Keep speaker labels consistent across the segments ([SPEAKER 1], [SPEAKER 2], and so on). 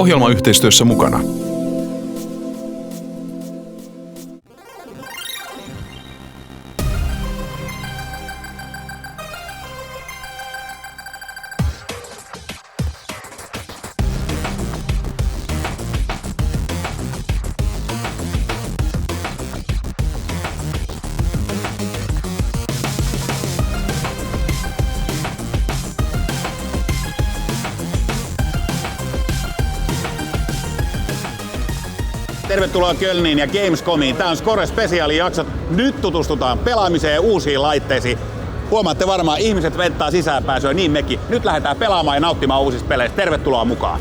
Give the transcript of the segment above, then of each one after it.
[SPEAKER 1] Ohjelmayhteistyössä mukana.
[SPEAKER 2] Tervetuloa Kölniin ja Gamescomiin. Tämä on Score Specialin jakso. Nyt tutustutaan pelaamiseen ja uusiin laitteisiin. Huomaatte varmaan, ihmiset vettaa sisäänpääsyä, niin mekin. Nyt lähdetään pelaamaan ja nauttimaan uusista peleistä. Tervetuloa mukaan.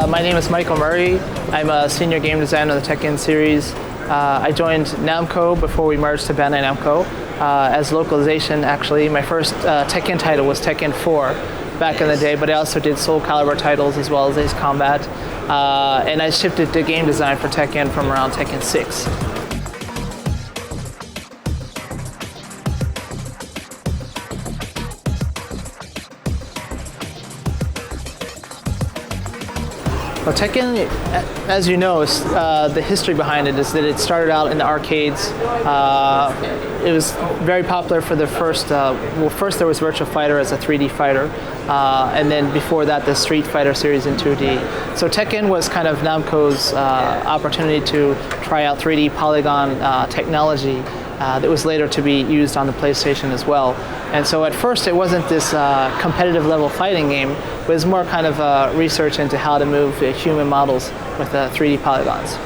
[SPEAKER 3] My name is Michael Murray. I'm a senior game designer of the Tekken series. I joined Namco before we merged to Bandai Namco as localization. Actually, my first Tekken title was Tekken 4 back in the day, but I also did Soul Calibur titles as well as Ace Combat. And I shifted to game design for Tekken from around Tekken 6. Well, Tekken, as you know, the history behind it is that it started out in the arcades. It was very popular for the first, first there was Virtua Fighter as a 3D fighter, and then before that the Street Fighter series in 2D. So Tekken was kind of Namco's opportunity to try out 3D polygon technology that was later to be used on the PlayStation as well. And so at first it wasn't this competitive level fighting game, but it was more kind of research into how to move human models with 3D polygons.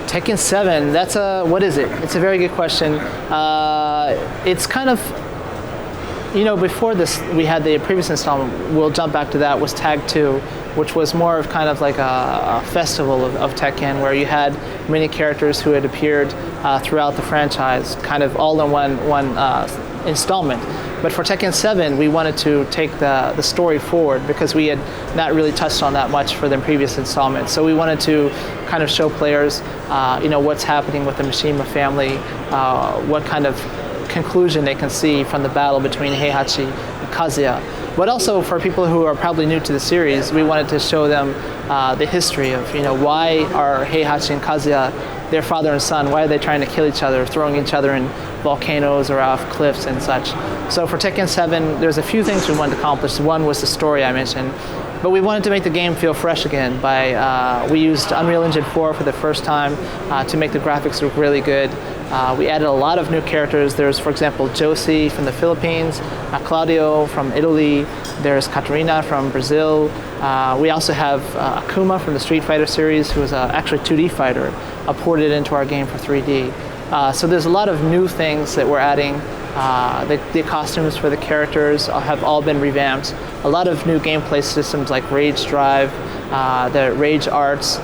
[SPEAKER 3] Tekken 7, what is it? It's a very good question. It's kind of, you know, before this we had the previous installment, we'll jump back to that, was Tag 2, which was more of kind of like a festival of Tekken where you had many characters who had appeared throughout the franchise, kind of all in one installment. But for Tekken 7, we wanted to take the story forward because we had not really touched on that much for the previous installment. So we wanted to kind of show players, you know, what's happening with the Mishima family, what kind of conclusion they can see from the battle between Heihachi and Kazuya. But also for people who are probably new to the series, we wanted to show them the history of, you know, why are Heihachi and Kazuya, their father and son, why are they trying to kill each other, throwing each other in volcanoes or off cliffs and such. So for Tekken 7, there's a few things we wanted to accomplish. One was the story I mentioned, but we wanted to make the game feel fresh again by, we used Unreal Engine 4 for the first time to make the graphics look really good. We added a lot of new characters. There's, for example, Josie from the Philippines, Claudio from Italy, there's Katarina from Brazil. We also have Akuma from the Street Fighter series, who is actually a 2D fighter, ported into our game for 3D. So there's a lot of new things that we're adding. The costumes for the characters have all been revamped. A lot of new gameplay systems like Rage Drive, the Rage Arts,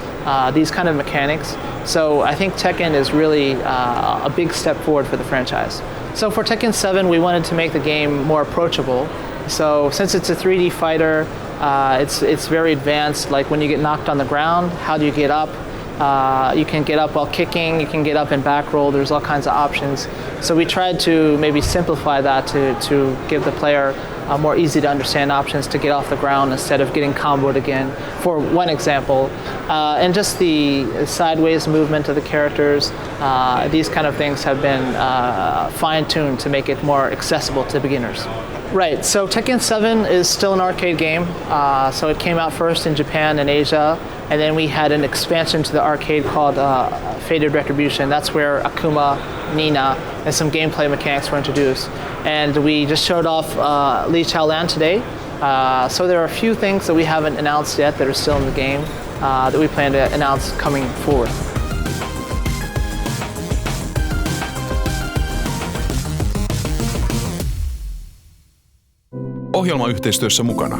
[SPEAKER 3] these kind of mechanics. So I think Tekken is really a big step forward for the franchise. So for Tekken 7, we wanted to make the game more approachable. So since it's a 3D fighter, it's very advanced. Like when you get knocked on the ground, how do you get up? You can get up while kicking, you can get up and back roll, there's all kinds of options. So we tried to maybe simplify that to give the player more easy to understand options to get off the ground instead of getting comboed again, for one example. And just the sideways movement of the characters, these kind of things have been fine-tuned to make it more accessible to beginners. Right, so Tekken 7 is still an arcade game. So it came out first in Japan and Asia, and then we had an expansion to the arcade called Fated Retribution. That's where Akuma, Nina, and some gameplay mechanics were introduced. And we just showed off Li Chaolan today. So there are a few things that we haven't announced yet that are still in the game that we plan to announce coming forward.
[SPEAKER 1] Ohjelmayhteistyössä mukana.